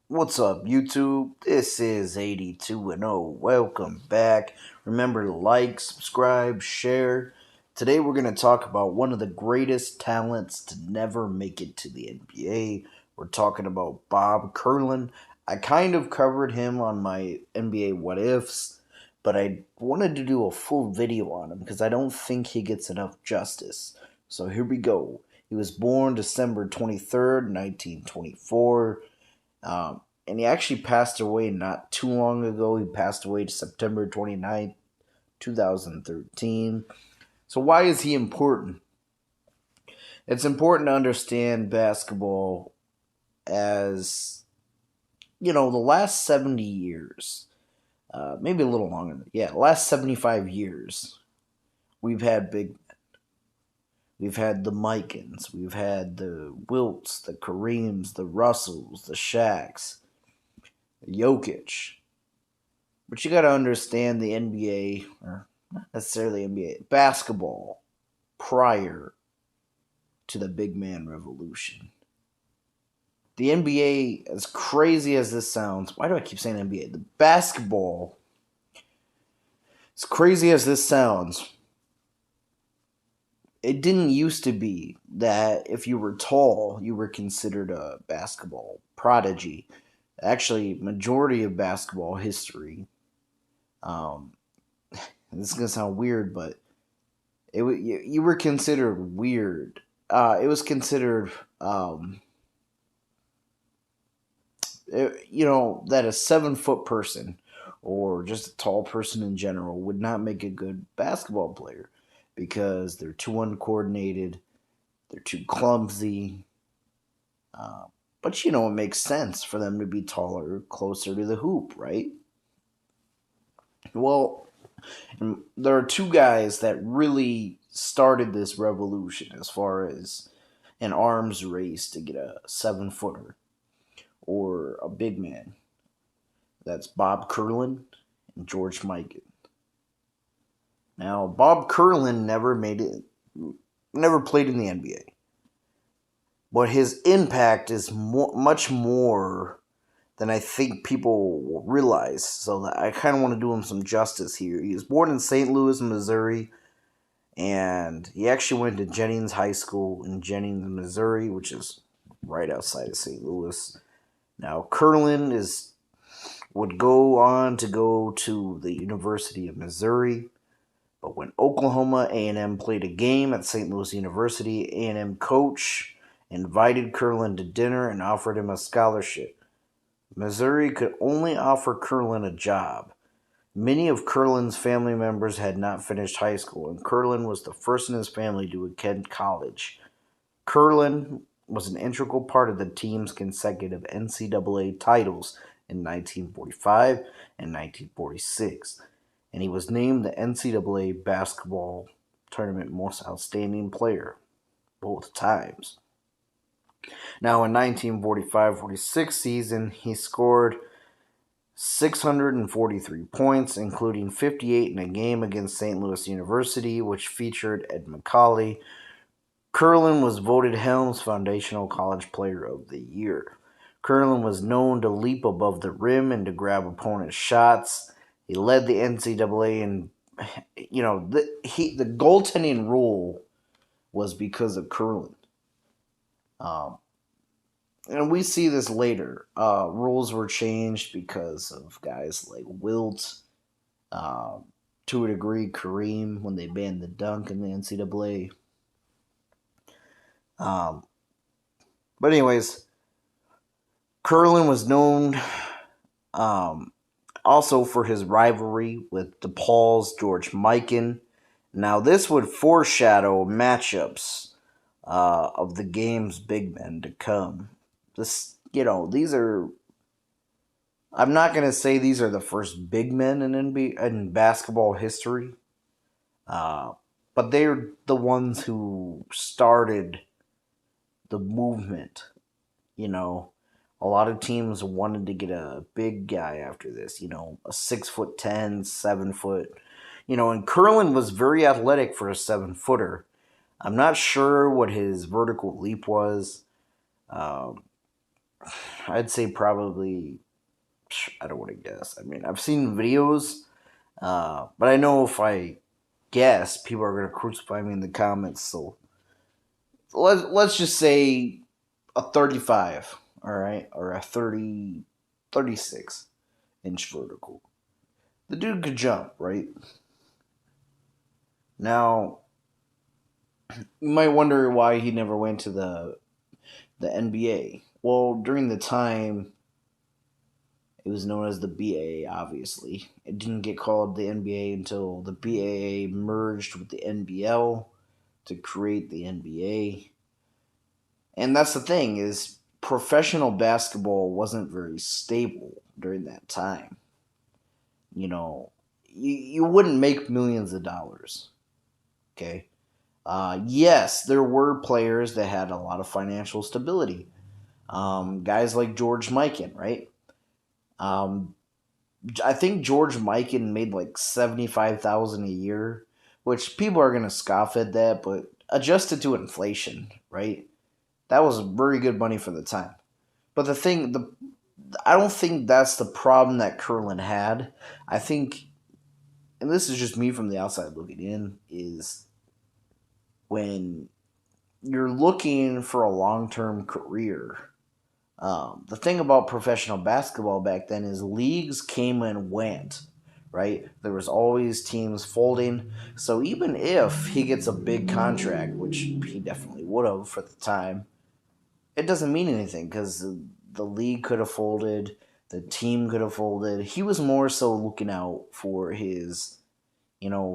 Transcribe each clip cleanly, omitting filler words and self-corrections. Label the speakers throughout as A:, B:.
A: What's up, YouTube? This is 82 and 0. Welcome back. Remember to like, subscribe, share. Today we're going to talk about one of the greatest talents to never make it to the NBA. We're talking about Bob Kurland. I kind of covered him on my NBA What Ifs, but I wanted to do a full video on him because I don't think he gets enough justice. So here we go. He was born December 23rd, 1924. And he actually passed away not too long ago. He passed away September 29th, 2013. So, why is he important? It's important to understand basketball as, the last 70 years, maybe a little longer. Yeah, last 75 years, we've had big. We've had the Mikens, we've had the Wilts, the Kareems, the Russells, the Shaqs, Jokic. But you got to understand the NBA, or not necessarily NBA, basketball prior to the big man revolution. The NBA, as crazy as this sounds, why do I keep saying NBA? The basketball, as crazy as this sounds, it didn't used to be that if you were tall, you were considered a basketball prodigy. Actually, majority of basketball history, um, this is gonna sound weird, but you were considered weird. It was considered, that a 7 foot person or just a tall person in general would not make a good basketball player because they're too uncoordinated, they're too clumsy. Uh, but it makes sense for them to be taller, closer to the hoop, right? Well, there are two guys that really started this revolution as far as an arms race to get a 7 footer or a big man. That's Bob Kurland and George Mikan. Now, Bob Kurland never played in the NBA, but his impact is much more than I think people realize. So I kind of want to do him some justice here. He was born in St. Louis, Missouri, and he actually went to Jennings High School in Jennings, Missouri, which is right outside of St. Louis. Now, Kurland would go on to go to the University of Missouri, but when Oklahoma A&M played a game at St. Louis University, A&M coach invited Kurland to dinner and offered him a scholarship. Missouri could only offer Kurland a job. Many of Kurland's family members had not finished high school, and Kurland was the first in his family to attend college. Kurland was an integral part of the team's consecutive NCAA titles in 1945 and 1946, and he was named the NCAA basketball tournament most outstanding player both times. Now, in 1945-46 season, he scored 643 points, including 58 in a game against St. Louis University, which featured Ed McCauley. Kurland was voted Helms Foundational College Player of the Year. Kurland was known to leap above the rim and to grab opponents' shots. He led the NCAA, and the goaltending rule was because of Kurland. Um, and we see this later. Rules were changed because of guys like Wilt, uh, to a degree Kareem when they banned the dunk in the NCAA. Um, but anyways, Kurland was known um, also for his rivalry with DePaul's George Mikan. Now this would foreshadow matchups of the game's big men to come. These are. I'm not gonna say these are the first big men in in basketball history, uh, but they're the ones who started the movement. You know, a lot of teams wanted to get a big guy after this. A 6'10", 7 foot. And Kurland was very athletic for a 7 footer. I'm not sure what his vertical leap was. Um, I'd say probably, I don't want to guess. I mean, I've seen videos, but I know if I guess, people are going to crucify me in the comments. So let's just say a 35, all right, or a 36 inch vertical. The dude could jump, right? Now, you might wonder why he never went to the NBA. Well, during the time, it was known as the BAA, obviously. It didn't get called the NBA until the BAA merged with the NBL to create the NBA. And that's the thing is professional basketball wasn't very stable during that time. You know, you wouldn't make millions of dollars. Okay. Yes, there were players that had a lot of financial stability. Guys like George Mikan, right? Um, I think George Mikan made like 75,000 a year, which people are gonna scoff at that, but adjusted to inflation, right? That was very good money for the time. But I don't think that's the problem that Kurland had. I think, and this is just me from the outside looking in, is when you're looking for a long term career. The thing about professional basketball back then is leagues came and went, right? There was always teams folding. So even if he gets a big contract, which he definitely would have for the time, it doesn't mean anything because the league could have folded, the team could have folded. He was more so looking out for his,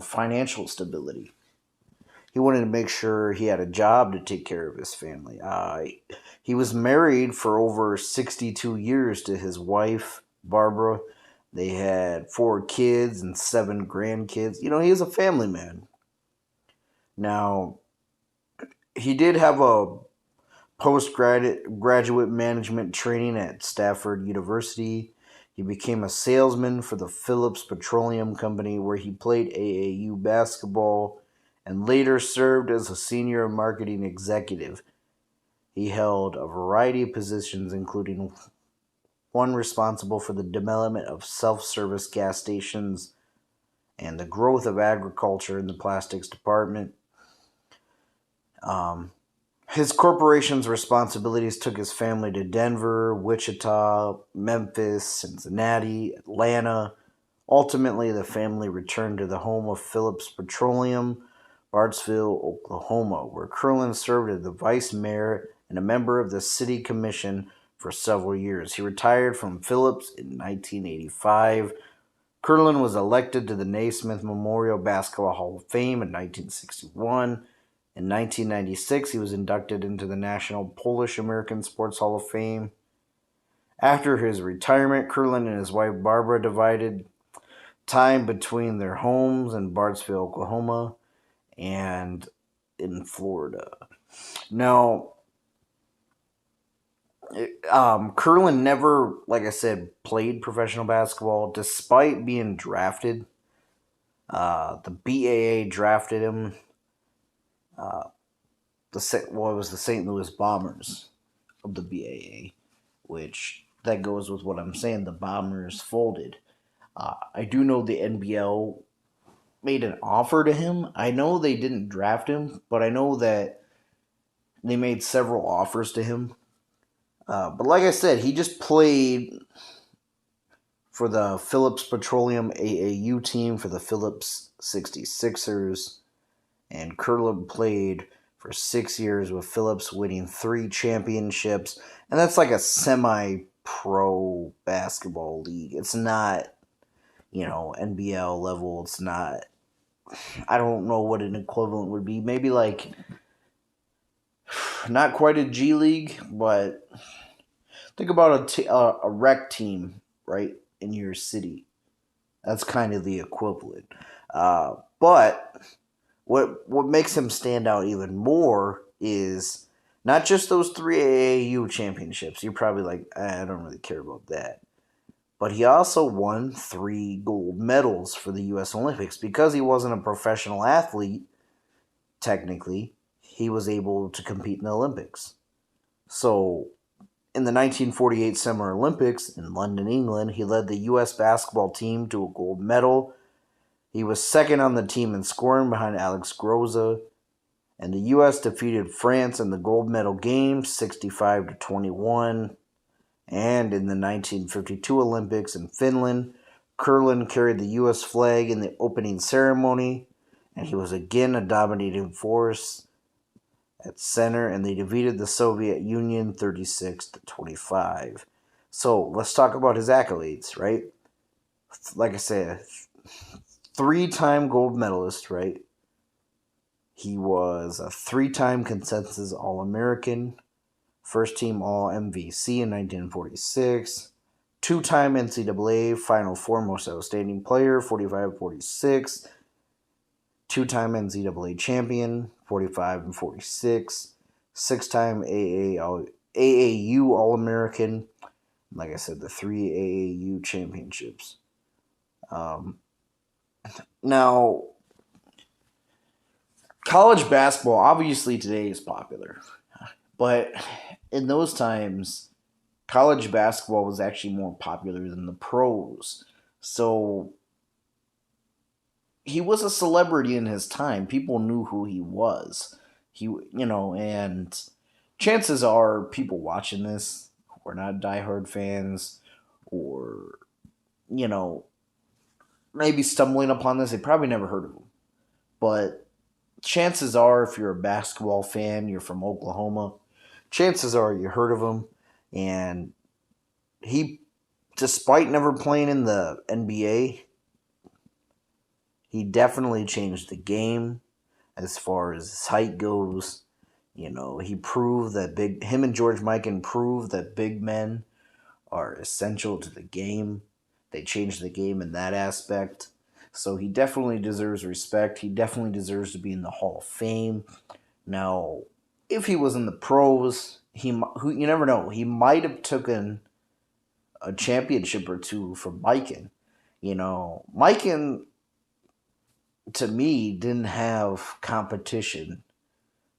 A: financial stability. He wanted to make sure he had a job to take care of his family. He was married for over 62 years to his wife, Barbara. They had 4 kids and 7 grandkids. He was a family man. Now, he did have a postgraduate management training at Stafford University. He became a salesman for the Phillips Petroleum Company, where he played AAU basketball and later served as a senior marketing executive. He held a variety of positions, including one responsible for the development of self-service gas stations and the growth of agriculture in the plastics department. His corporation's responsibilities took his family to Denver, Wichita, Memphis, Cincinnati, Atlanta. Ultimately, the family returned to the home of Phillips Petroleum, Bartsville, Oklahoma, where Kurland served as the vice mayor and a member of the city commission for several years. He retired from Phillips in 1985. Kurland was elected to the Naismith Memorial Basketball Hall of Fame in 1961. In 1996, he was inducted into the National Polish American Sports Hall of Fame. After his retirement, Kurland and his wife Barbara divided time between their homes in Bartsville, Oklahoma, and in Florida. Now, Kurland never, like I said, played professional basketball despite being drafted. The BAA drafted him. It was the St. Louis Bombers of the BAA, which that goes with what I'm saying. The Bombers folded. I do know the NBL made an offer to him. I know they didn't draft him, but I know that they made several offers to him. But like I said, he just played for the Phillips Petroleum AAU team for the Phillips 66ers, and Kurland played for 6 years with Phillips, winning 3 championships. And that's like a semi-pro basketball league. It's not, NBL level. It's not, I don't know what an equivalent would be. Maybe like, not quite a G League, but think about a rec team, right, in your city. That's kind of the equivalent. But what makes him stand out even more is not just those 3 AAU championships. You're probably like, I don't really care about that. But he also won 3 gold medals for the U.S. Olympics. Because he wasn't a professional athlete, technically, he was able to compete in the Olympics. So In the 1948 Summer Olympics in London, England, he led the U.S. basketball team to a gold medal. He was second on the team in scoring behind Alex Groza, and the U.S. defeated France in the gold medal game 65-21. And in the 1952 Olympics in Finland, Kurland carried the U.S. flag in the opening ceremony, and he was again a dominating force at center, and they defeated the Soviet Union 36-25. So let's talk about his accolades, right? Like I said, three-time gold medalist, right? He was a three-time consensus All-American, first-team All-MVC in 1946, two-time NCAA Final Four Most Outstanding Player, 45-46, two-time NCAA champion, 45 and 46, six-time AAU All-American. Like I said, the three AAU championships. Now, college basketball obviously today is popular, but in those times, college basketball was actually more popular than the pros. So he was a celebrity in his time. People knew who he was. And chances are people watching this who are not diehard fans or, you know, maybe stumbling upon this, they probably never heard of him. But chances are, if you're a basketball fan, you're from Oklahoma, chances are you heard of him. And he, despite never playing in the NBA, he definitely changed the game as far as his height goes. He proved that him and George Mikan proved that big men are essential to the game. They changed the game in that aspect. So he definitely deserves respect. He definitely deserves to be in the Hall of Fame. Now, if he was in the pros, you never know. He might have taken a championship or two from Mikan. Mikan, to me, didn't have competition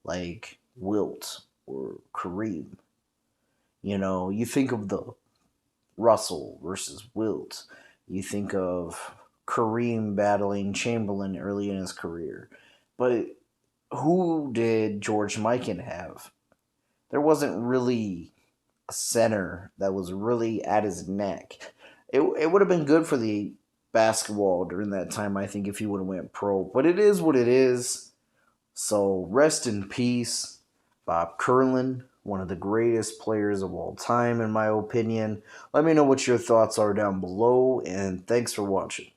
A: like Wilt or Kareem. You think of the Russell versus Wilt. You think of Kareem battling Chamberlain early in his career. But who did George Mikan have? There wasn't really a center that was really at his neck. It would have been good for the basketball during that time, I think, if he would have went pro. But it is what it is. So rest in peace, Bob Kurland, one of the greatest players of all time, in my opinion. Let me know what your thoughts are down below, and thanks for watching.